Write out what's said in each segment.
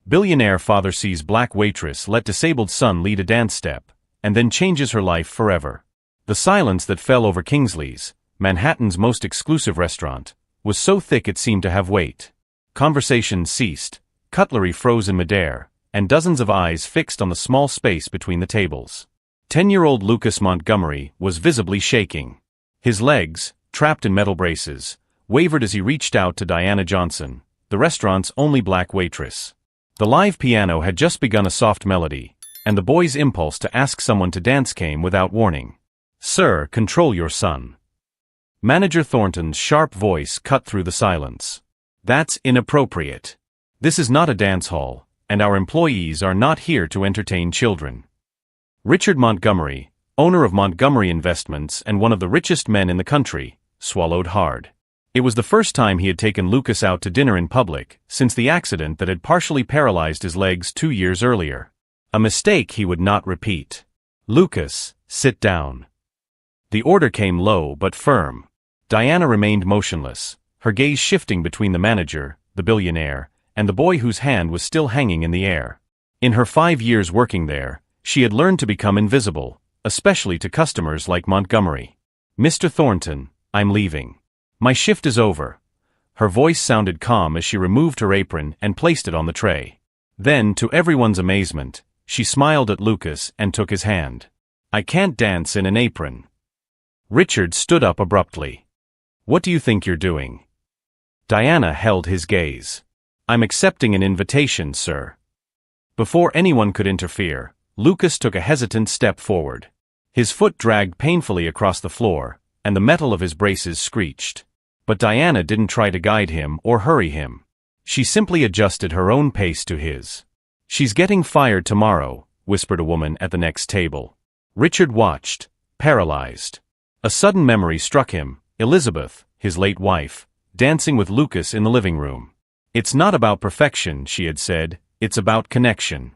Billionaire father sees black waitress let disabled son lead a dance step, and then changes her life forever. The silence that fell over Kingsley's, Manhattan's most exclusive restaurant, was so thick it seemed to have weight. Conversations ceased, cutlery froze in midair, and dozens of eyes fixed on the small space between the tables. 10-year-old Lucas Montgomery was visibly shaking. His legs, trapped in metal braces, wavered as he reached out to Diana Johnson, the restaurant's only black waitress. The live piano had just begun a soft melody, and the boy's impulse to ask someone to dance came without warning. "Sir, control your son." Manager Thornton's sharp voice cut through the silence. "That's inappropriate. This is not a dance hall, and our employees are not here to entertain children." Richard Montgomery, owner of Montgomery Investments and one of the richest men in the country, swallowed hard. It was the first time he had taken Lucas out to dinner in public since the accident that had partially paralyzed his legs 2 years earlier. A mistake he would not repeat. "Lucas, sit down." The order came low but firm. Diana remained motionless, her gaze shifting between the manager, the billionaire, and the boy whose hand was still hanging in the air. In her 5 years working there, she had learned to become invisible, especially to customers like Montgomery. "Mr. Thornton, I'm leaving. My shift is over." Her voice sounded calm as she removed her apron and placed it on the tray. Then, to everyone's amazement, she smiled at Lucas and took his hand. "I can't dance in an apron." Richard stood up abruptly. "What do you think you're doing?" Diana held his gaze. "I'm accepting an invitation, sir." Before anyone could interfere, Lucas took a hesitant step forward. His foot dragged painfully across the floor, and the metal of his braces screeched. But Diana didn't try to guide him or hurry him. She simply adjusted her own pace to his. "She's getting fired tomorrow," whispered a woman at the next table. Richard watched, paralyzed. A sudden memory struck him, Elizabeth, his late wife, dancing with Lucas in the living room. "It's not about perfection," she had said, "it's about connection."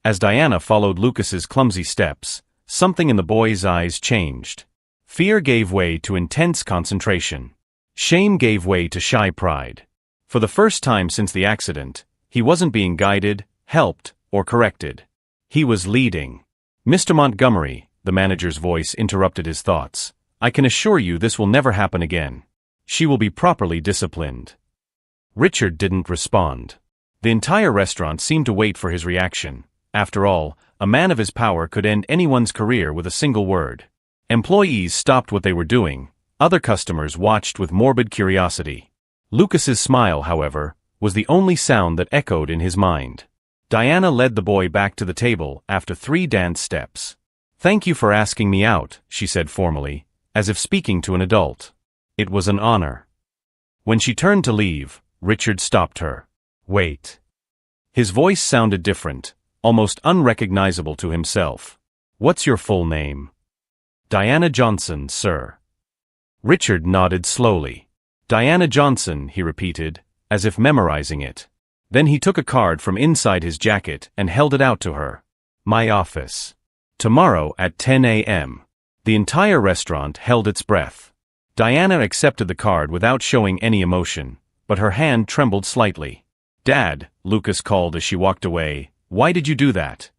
As Diana followed Lucas's clumsy steps, something in the boy's eyes changed. Fear gave way to intense concentration. Shame gave way to shy pride. For the first time since the accident, he wasn't being guided, helped, or corrected. He was leading. "Mr. Montgomery," the manager's voice interrupted his thoughts, "I can assure you this will never happen again. She will be properly disciplined." Richard didn't respond. The entire restaurant seemed to wait for his reaction. After all, a man of his power could end anyone's career with a single word. Employees stopped what they were doing. Other customers watched with morbid curiosity. Lucas's smile, however, was the only sound that echoed in his mind. Diana led the boy back to the table after 3 dance steps. "Thank you for asking me out," she said formally, as if speaking to an adult. "It was an honor." When she turned to leave, Richard stopped her. "Wait." His voice sounded different, almost unrecognizable to himself. "What's your full name?" "Diana Johnson, sir." Richard nodded slowly. "Diana Johnson," he repeated, as if memorizing it. Then he took a card from inside his jacket and held it out to her. "My office. Tomorrow at 10 a.m. The entire restaurant held its breath. Diana accepted the card without showing any emotion, but her hand trembled slightly. "Dad," Lucas called as she walked away, "why did you do that?"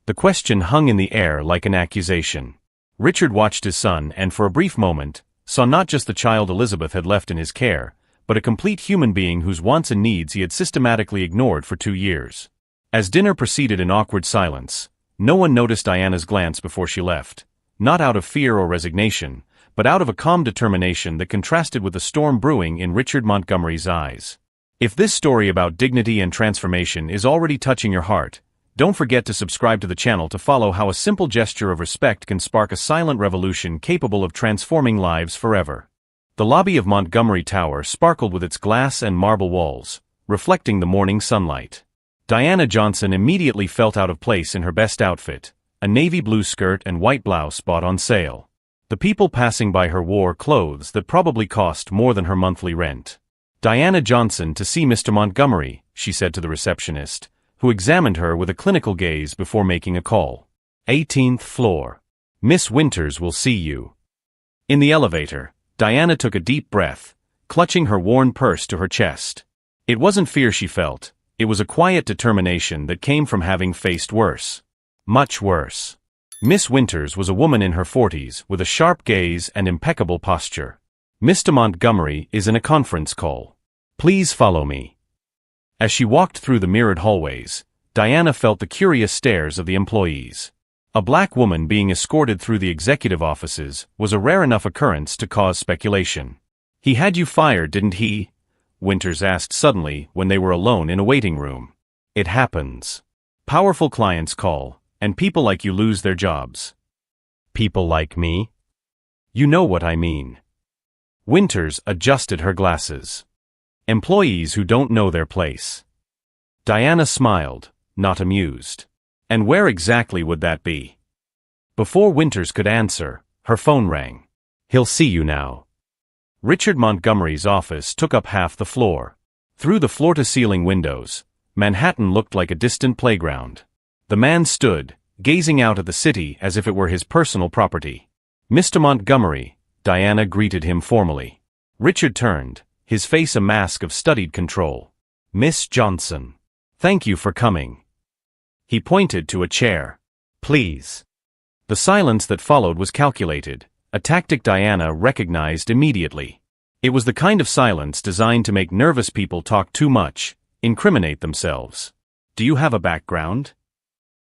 The question hung in the air like an accusation. Richard watched his son and for a brief moment, saw not just the child Elizabeth had left in his care, but a complete human being whose wants and needs he had systematically ignored for 2 years. As dinner proceeded in awkward silence, no one noticed Diana's glance before she left, not out of fear or resignation, but out of a calm determination that contrasted with the storm brewing in Richard Montgomery's eyes. If this story about dignity and transformation is already touching your heart, don't forget to subscribe to the channel to follow how a simple gesture of respect can spark a silent revolution capable of transforming lives forever. The lobby of Montgomery Tower sparkled with its glass and marble walls, reflecting the morning sunlight. Diana Johnson immediately felt out of place in her best outfit, a navy blue skirt and white blouse bought on sale. The people passing by her wore clothes that probably cost more than her monthly rent. "Diana Johnson to see Mr. Montgomery," she said to the receptionist, who examined her with a clinical gaze before making a call. 18th floor. "Miss Winters will see you." In the elevator, Diana took a deep breath, clutching her worn purse to her chest. It wasn't fear she felt, It was a quiet determination that came from having faced worse. Much worse. Miss Winters was a woman in her 40s with a sharp gaze and impeccable posture. "Mr. Montgomery is in a conference call. Please follow me." As she walked through the mirrored hallways, Diana felt the curious stares of the employees. A black woman being escorted through the executive offices was a rare enough occurrence to cause speculation. "He had you fired, didn't he?" Winters asked suddenly when they were alone in a waiting room. "It happens. Powerful clients call, and people like you lose their jobs." "People like me?" "You know what I mean." Winters adjusted her glasses. "Employees who don't know their place." Diana smiled, not amused. "And where exactly would that be?" Before Winters could answer, her phone rang. "He'll see you now." Richard Montgomery's office took up half the floor. Through the floor-to-ceiling windows, Manhattan looked like a distant playground. The man stood, gazing out at the city as if it were his personal property. "Mr. Montgomery," Diana greeted him formally. Richard turned, his face a mask of studied control. "Miss Johnson. Thank you for coming." He pointed to a chair. "Please." The silence that followed was calculated, a tactic Diana recognized immediately. It was the kind of silence designed to make nervous people talk too much, incriminate themselves. "Do you have a background?"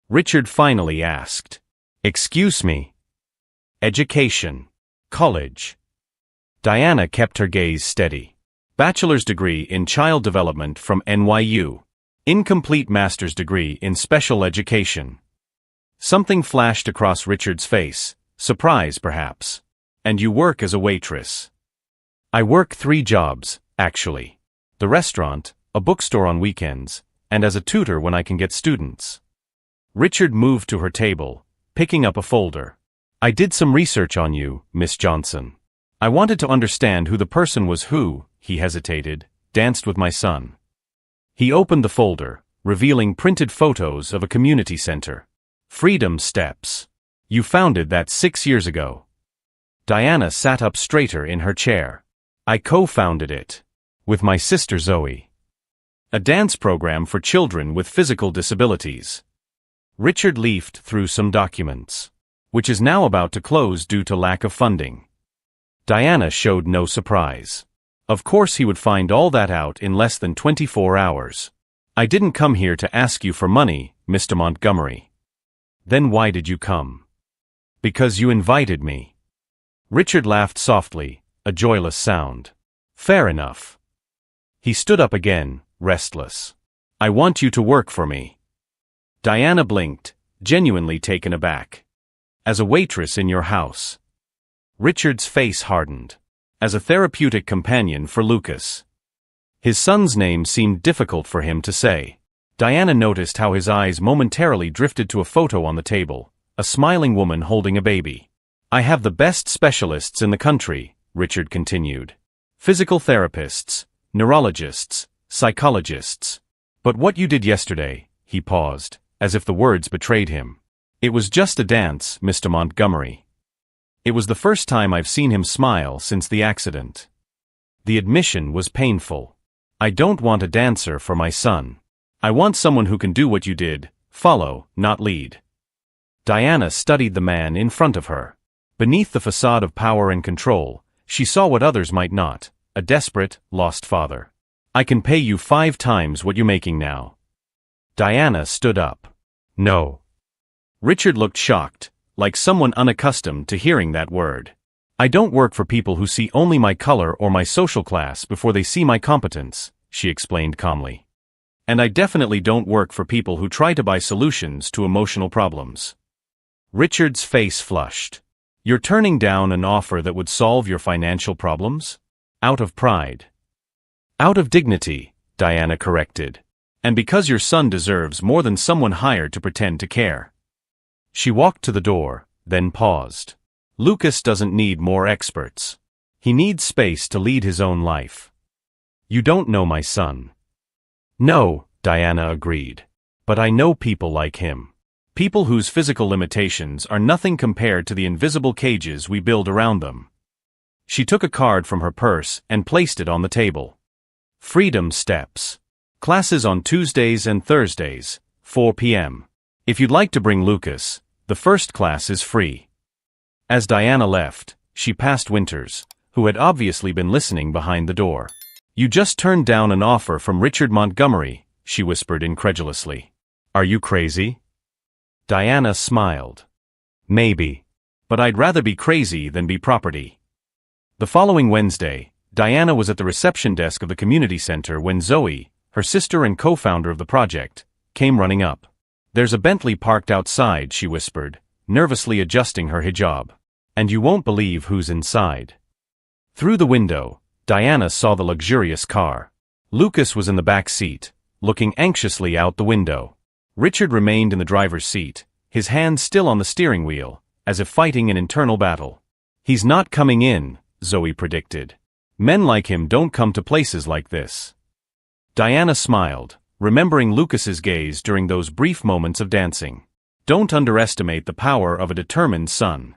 Richard finally asked. "Excuse me." "Education. College." Diana kept her gaze steady. "Bachelor's degree in child development from NYU. Incomplete master's degree in special education." Something flashed across Richard's face, surprise perhaps. "And you work as a waitress?" "I work 3 jobs, actually. The restaurant, a bookstore on weekends, and as a tutor when I can get students." Richard moved to her table, picking up a folder. "I did some research on you, Miss Johnson. I wanted to understand who the person was who," he hesitated, "danced with my son." He opened the folder, revealing printed photos of a community center. "Freedom Steps. You founded that 6 years ago." Diana sat up straighter in her chair. "I co-founded it. With my sister Zoe. A dance program for children with physical disabilities." Richard leafed through some documents. "Which is now about to close due to lack of funding." Diana showed no surprise. Of course he would find all that out in less than 24 hours. "I didn't come here to ask you for money, Mr. Montgomery." "Then why did you come?" "Because you invited me." Richard laughed softly, a joyless sound. "Fair enough." He stood up again, restless. "I want you to work for me." Diana blinked, genuinely taken aback. "As a waitress in your house." Richard's face hardened. "As a therapeutic companion for Lucas." His son's name seemed difficult for him to say. Diana noticed how his eyes momentarily drifted to a photo on the table, a smiling woman holding a baby. "I have the best specialists in the country," Richard continued. "Physical therapists, neurologists, psychologists. But what you did yesterday," he paused, as if the words betrayed him. "It was just a dance, Mr. Montgomery." It was the first time I've seen him smile since the accident. The admission was painful. "I don't want a dancer for my son. I want someone who can do what you did, follow, not lead." Diana studied the man in front of her. Beneath the facade of power and control, she saw what others might not, a desperate, lost father. "I can pay you 5 times what you're making now." Diana stood up. "No." Richard looked shocked, like someone unaccustomed to hearing that word. "I don't work for people who see only my color or my social class before they see my competence," she explained calmly. "And I definitely don't work for people who try to buy solutions to emotional problems." Richard's face flushed. "You're turning down an offer that would solve your financial problems? Out of pride." "Out of dignity," Diana corrected. "And because your son deserves more than someone hired to pretend to care." She walked to the door, then paused. "Lucas doesn't need more experts. He needs space to lead his own life." "You don't know my son." "No," Diana agreed. "But I know people like him. People whose physical limitations are nothing compared to the invisible cages we build around them." She took a card from her purse and placed it on the table. "Freedom Steps. Classes on Tuesdays and Thursdays, 4 p.m. If you'd like to bring Lucas, the first class is free. As Diana left, she passed Winters, who had obviously been listening behind the door. You just turned down an offer from Richard Montgomery, she whispered incredulously. Are you crazy? Diana smiled. Maybe. But I'd rather be crazy than be property. The following Wednesday, Diana was at the reception desk of the community center when Zoe, her sister and co-founder of the project, came running up. There's a Bentley parked outside, she whispered, nervously adjusting her hijab. And you won't believe who's inside. Through the window, Diana saw the luxurious car. Lucas was in the back seat, looking anxiously out the window. Richard remained in the driver's seat, his hand still on the steering wheel, as if fighting an internal battle. He's not coming in, Zoe predicted. Men like him don't come to places like this. Diana smiled, remembering Lucas's gaze during those brief moments of dancing. Don't underestimate the power of a determined son.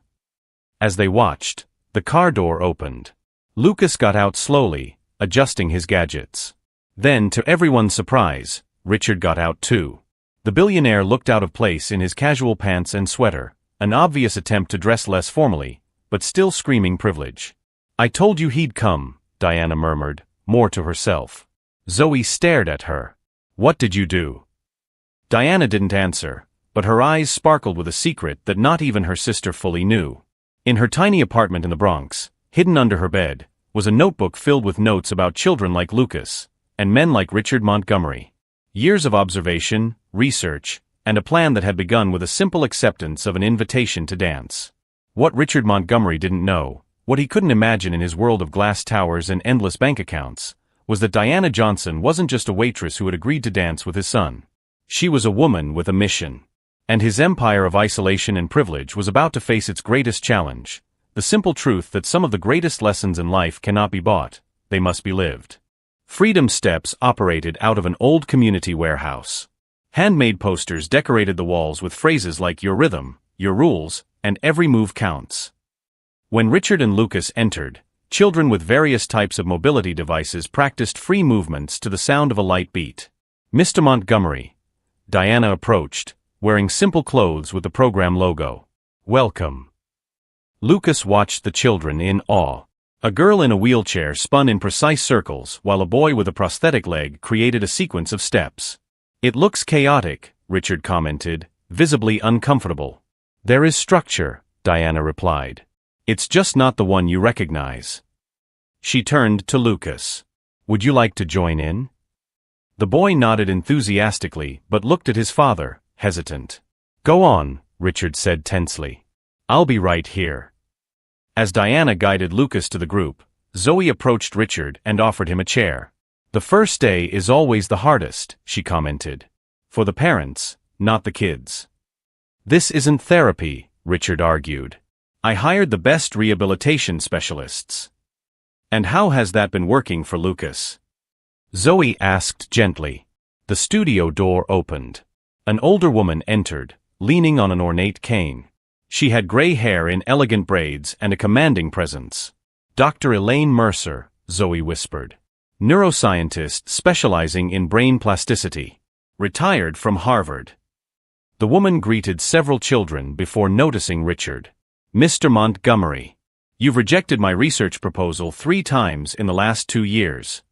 As they watched, the car door opened. Lucas got out slowly, adjusting his gadgets. Then, to everyone's surprise, Richard got out too. The billionaire looked out of place in his casual pants and sweater, an obvious attempt to dress less formally, but still screaming privilege. I told you he'd come, Diana murmured, more to herself. Zoe stared at her. What did you do? Diana didn't answer, but her eyes sparkled with a secret that not even her sister fully knew. In her tiny apartment in the Bronx, hidden under her bed, was a notebook filled with notes about children like Lucas, and men like Richard Montgomery. Years of observation, research, and a plan that had begun with a simple acceptance of an invitation to dance. What Richard Montgomery didn't know, what he couldn't imagine in his world of glass towers and endless bank accounts, was that Diana Johnson wasn't just a waitress who had agreed to dance with his son. She was a woman with a mission. And his empire of isolation and privilege was about to face its greatest challenge, the simple truth that some of the greatest lessons in life cannot be bought, they must be lived. Freedom Steps operated out of an old community warehouse. Handmade posters decorated the walls with phrases like your rhythm, your rules, and every move counts. When Richard and Lucas entered, children with various types of mobility devices practiced free movements to the sound of a light beat. Mr. Montgomery. Diana approached, wearing simple clothes with the program logo. Welcome. Lucas watched the children in awe. A girl in a wheelchair spun in precise circles while a boy with a prosthetic leg created a sequence of steps. It looks chaotic, Richard commented, visibly uncomfortable. There is structure, Diana replied. It's just not the one you recognize. She turned to Lucas. Would you like to join in? The boy nodded enthusiastically but looked at his father, hesitant. Go on, Richard said tensely. I'll be right here. As Diana guided Lucas to the group, Zoe approached Richard and offered him a chair. The first day is always the hardest, she commented. For the parents, not the kids. This isn't therapy, Richard argued. I hired the best rehabilitation specialists. And how has that been working for Lucas? Zoe asked gently. The studio door opened. An older woman entered, leaning on an ornate cane. She had gray hair in elegant braids and a commanding presence. Dr. Elaine Mercer, Zoe whispered. Neuroscientist specializing in brain plasticity. Retired from Harvard. The woman greeted several children before noticing Richard. Mr. Montgomery. You've rejected my research proposal 3 times in the last 2 years.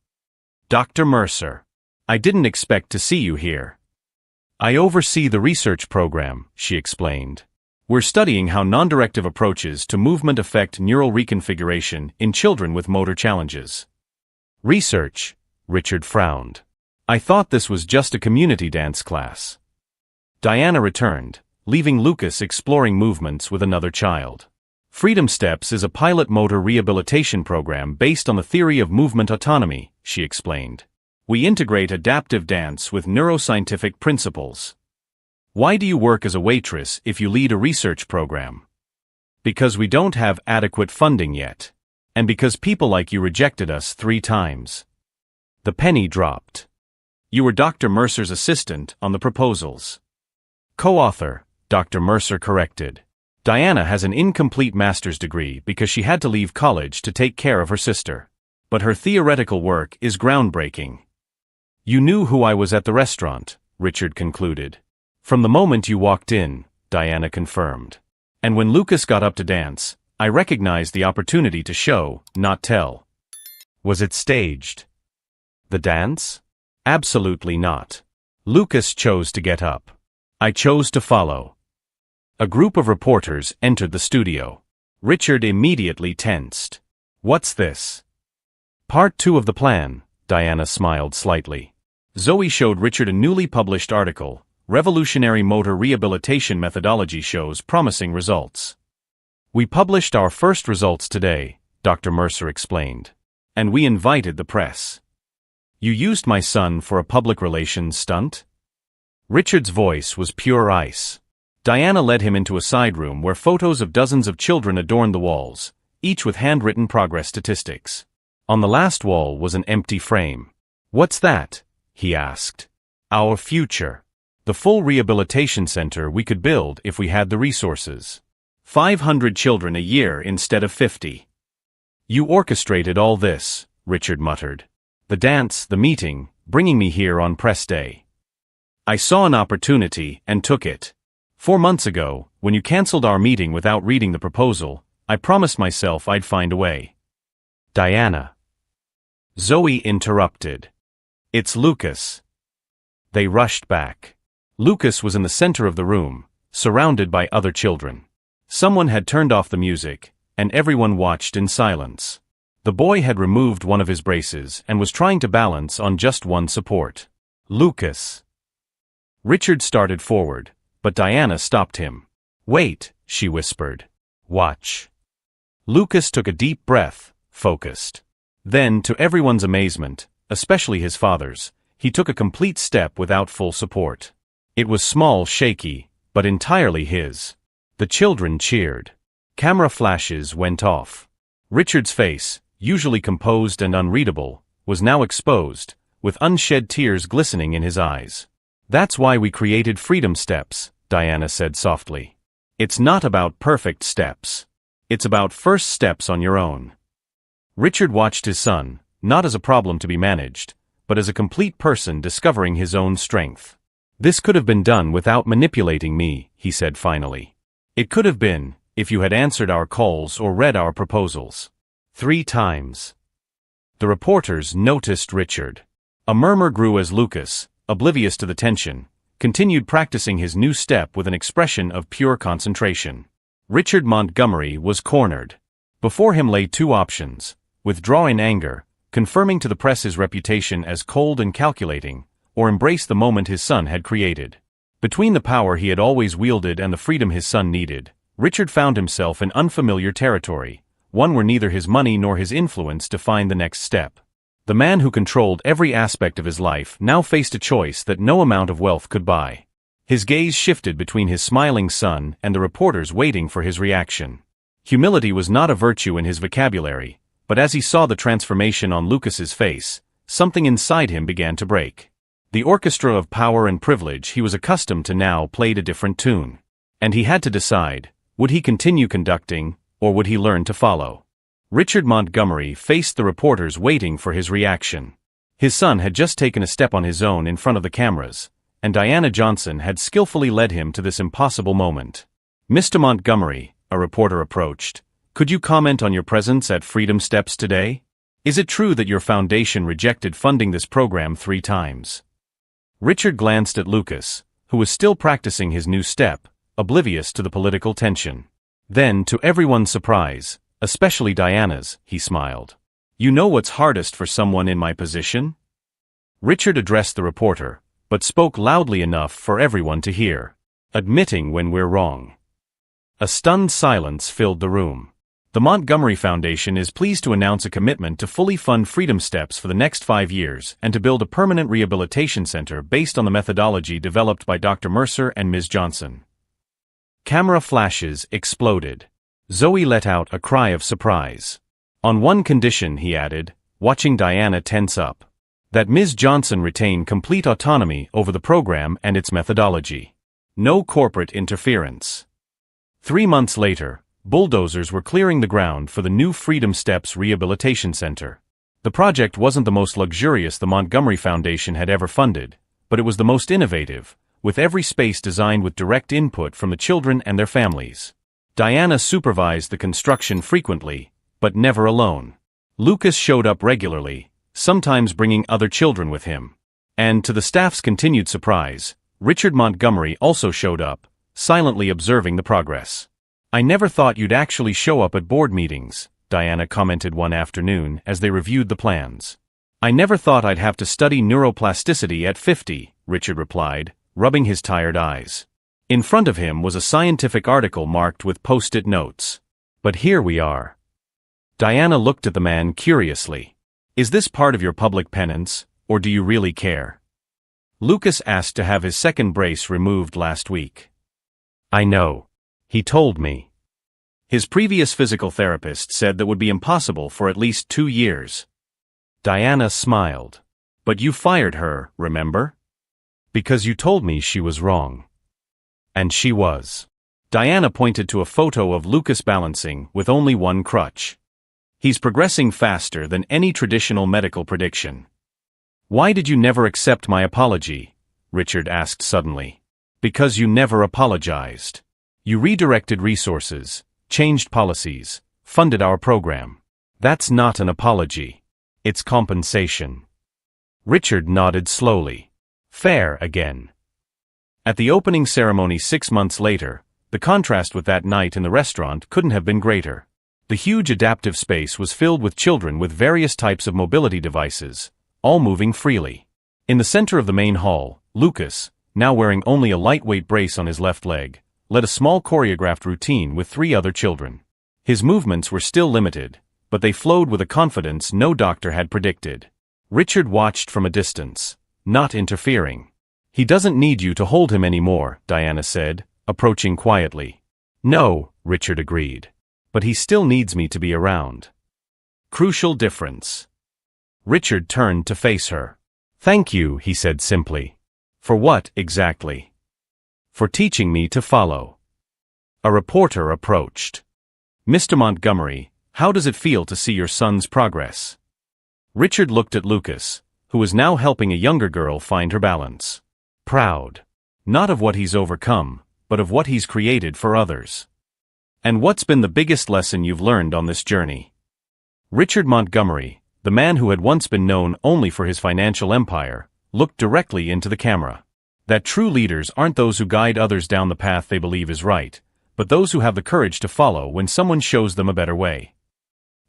Dr. Mercer. I didn't expect to see you here. I oversee the research program, she explained. We're studying how non-directive approaches to movement affect neural reconfiguration in children with motor challenges. Research, Richard frowned. I thought this was just a community dance class. Diana returned, leaving Lucas exploring movements with another child. Freedom Steps is a pilot motor rehabilitation program based on the theory of movement autonomy, she explained. We integrate adaptive dance with neuroscientific principles. Why do you work as a waitress if you lead a research program? Because we don't have adequate funding yet. And because people like you rejected us 3 times. The penny dropped. You were Dr. Mercer's assistant on the proposals. Co-author, Dr. Mercer corrected. Diana has an incomplete master's degree because she had to leave college to take care of her sister. But her theoretical work is groundbreaking. You knew who I was at the restaurant, Richard concluded. From the moment you walked in, Diana confirmed. And when Lucas got up to dance, I recognized the opportunity to show, not tell. Was it staged? The dance? Absolutely not. Lucas chose to get up. I chose to follow. A group of reporters entered the studio. Richard immediately tensed. What's this? Part 2 of the plan, Diana smiled slightly. Zoe showed Richard a newly published article. Revolutionary motor rehabilitation methodology shows promising results. We published our first results today, Dr. Mercer explained. And we invited the press. You used my son for a public relations stunt? Richard's voice was pure ice. Diana led him into a side room where photos of dozens of children adorned the walls, each with handwritten progress statistics. On the last wall was an empty frame. What's that? He asked. Our future. The full rehabilitation center we could build if we had the resources. 500 children a year instead of 50. You orchestrated all this, Richard muttered. The dance, the meeting, bringing me here on press day. I saw an opportunity and took it. 4 months ago, when you canceled our meeting without reading the proposal, I promised myself I'd find a way. Diana. Zoe interrupted. It's Lucas. They rushed back. Lucas was in the center of the room, surrounded by other children. Someone had turned off the music, and everyone watched in silence. The boy had removed one of his braces and was trying to balance on just one support. Lucas. Richard started forward, but Diana stopped him. Wait, she whispered. Watch. Lucas took a deep breath, focused. Then, to everyone's amazement, especially his father's, he took a complete step without full support. It was small, shaky, but entirely his. The children cheered. Camera flashes went off. Richard's face, usually composed and unreadable, was now exposed, with unshed tears glistening in his eyes. That's why we created Freedom Steps, Diana said softly. It's not about perfect steps. It's about first steps on your own. Richard watched his son, not as a problem to be managed, but as a complete person discovering his own strength. This could have been done without manipulating me, he said finally. It could have been, if you had answered our calls or read our proposals. 3 times. The reporters noticed Richard. A murmur grew as Lucas, oblivious to the tension, continued practicing his new step with an expression of pure concentration. Richard Montgomery was cornered. Before him lay 2 options: withdraw in anger, confirming to the press his reputation as cold and calculating, or embrace the moment his son had created. Between the power he had always wielded and the freedom his son needed, Richard found himself in unfamiliar territory, one where neither his money nor his influence defined the next step. The man who controlled every aspect of his life now faced a choice that no amount of wealth could buy. His gaze shifted between his smiling son and the reporters waiting for his reaction. Humility was not a virtue in his vocabulary, but as he saw the transformation on Lucas's face, something inside him began to break. The orchestra of power and privilege he was accustomed to now played a different tune. And he had to decide, would he continue conducting, or would he learn to follow? Richard Montgomery faced the reporters waiting for his reaction. His son had just taken a step on his own in front of the cameras, and Diana Johnson had skillfully led him to this impossible moment. Mr. Montgomery, a reporter approached, could you comment on your presence at Freedom Steps today? Is it true that your foundation rejected funding this program 3 times? Richard glanced at Lucas, who was still practicing his new step, oblivious to the political tension. Then, to everyone's surprise, especially Diana's, he smiled. You know what's hardest for someone in my position? Richard addressed the reporter, but spoke loudly enough for everyone to hear. Admitting when we're wrong. A stunned silence filled the room. The Montgomery Foundation is pleased to announce a commitment to fully fund Freedom Steps for the next 5 years and to build a permanent rehabilitation center based on the methodology developed by Dr. Mercer and Ms. Johnson. Camera flashes exploded. Zoe let out a cry of surprise. On one condition, he added, watching Diana tense up. That Ms. Johnson retain complete autonomy over the program and its methodology. No corporate interference. 3 months later, bulldozers were clearing the ground for the new Freedom Steps Rehabilitation Center. The project wasn't the most luxurious the Montgomery Foundation had ever funded, but it was the most innovative, with every space designed with direct input from the children and their families. Diana supervised the construction frequently, but never alone. Lucas showed up regularly, sometimes bringing other children with him. And to the staff's continued surprise, Richard Montgomery also showed up, silently observing the progress. "I never thought you'd actually show up at board meetings," Diana commented one afternoon as they reviewed the plans. "I never thought I'd have to study neuroplasticity at 50, Richard replied, rubbing his tired eyes. In front of him was a scientific article marked with post-it notes. "But here we are." Diana looked at the man curiously. "Is this part of your public penance, or do you really care?" Lucas asked to have his second brace removed last week. "I know. He told me." His previous physical therapist said that would be impossible for at least 2 years. Diana smiled. "But you fired her, remember? Because you told me she was wrong." And she was. Diana pointed to a photo of Lucas balancing with only one crutch. "He's progressing faster than any traditional medical prediction." "Why did you never accept my apology?" Richard asked suddenly. "Because you never apologized. You redirected resources, changed policies, funded our program. That's not an apology. It's compensation." Richard nodded slowly. "Fair again." At the opening ceremony 6 months later, the contrast with that night in the restaurant couldn't have been greater. The huge adaptive space was filled with children with various types of mobility devices, all moving freely. In the center of the main hall, Lucas, now wearing only a lightweight brace on his left leg, led a small choreographed routine with 3 other children. His movements were still limited, but they flowed with a confidence no doctor had predicted. Richard watched from a distance, not interfering. "He doesn't need you to hold him anymore," Diana said, approaching quietly. "No," Richard agreed. "But he still needs me to be around." Crucial difference. Richard turned to face her. "Thank you," he said simply. "For what, exactly?" "For teaching me to follow." A reporter approached. "Mr. Montgomery, how does it feel to see your son's progress?" Richard looked at Lucas, who was now helping a younger girl find her balance. "Proud. Not of what he's overcome, but of what he's created for others." "And what's been the biggest lesson you've learned on this journey?" Richard Montgomery, the man who had once been known only for his financial empire, looked directly into the camera. That true leaders aren't those who guide others down the path they believe is right, but those who have the courage to follow when someone shows them a better way.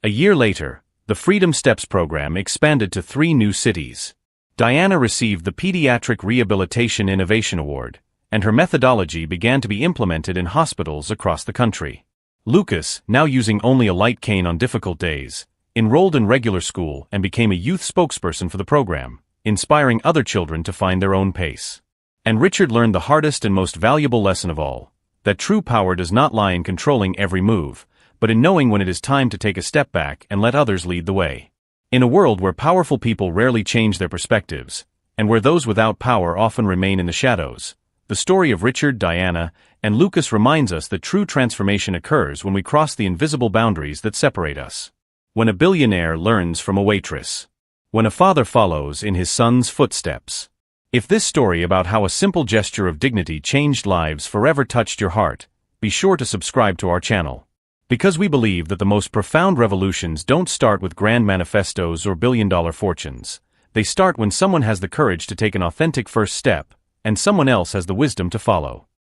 A year later, the Freedom Steps program expanded to 3 new cities. Diana received the Pediatric Rehabilitation Innovation Award, and her methodology began to be implemented in hospitals across the country. Lucas, now using only a light cane on difficult days, enrolled in regular school and became a youth spokesperson for the program, inspiring other children to find their own pace. And Richard learned the hardest and most valuable lesson of all, that true power does not lie in controlling every move, but in knowing when it is time to take a step back and let others lead the way. In a world where powerful people rarely change their perspectives, and where those without power often remain in the shadows, the story of Richard, Diana, and Lucas reminds us that true transformation occurs when we cross the invisible boundaries that separate us. When a billionaire learns from a waitress. When a father follows in his son's footsteps. If this story about how a simple gesture of dignity changed lives forever touched your heart, be sure to subscribe to our channel. Because we believe that the most profound revolutions don't start with grand manifestos or billion-dollar fortunes. They start when someone has the courage to take an authentic first step, and someone else has the wisdom to follow.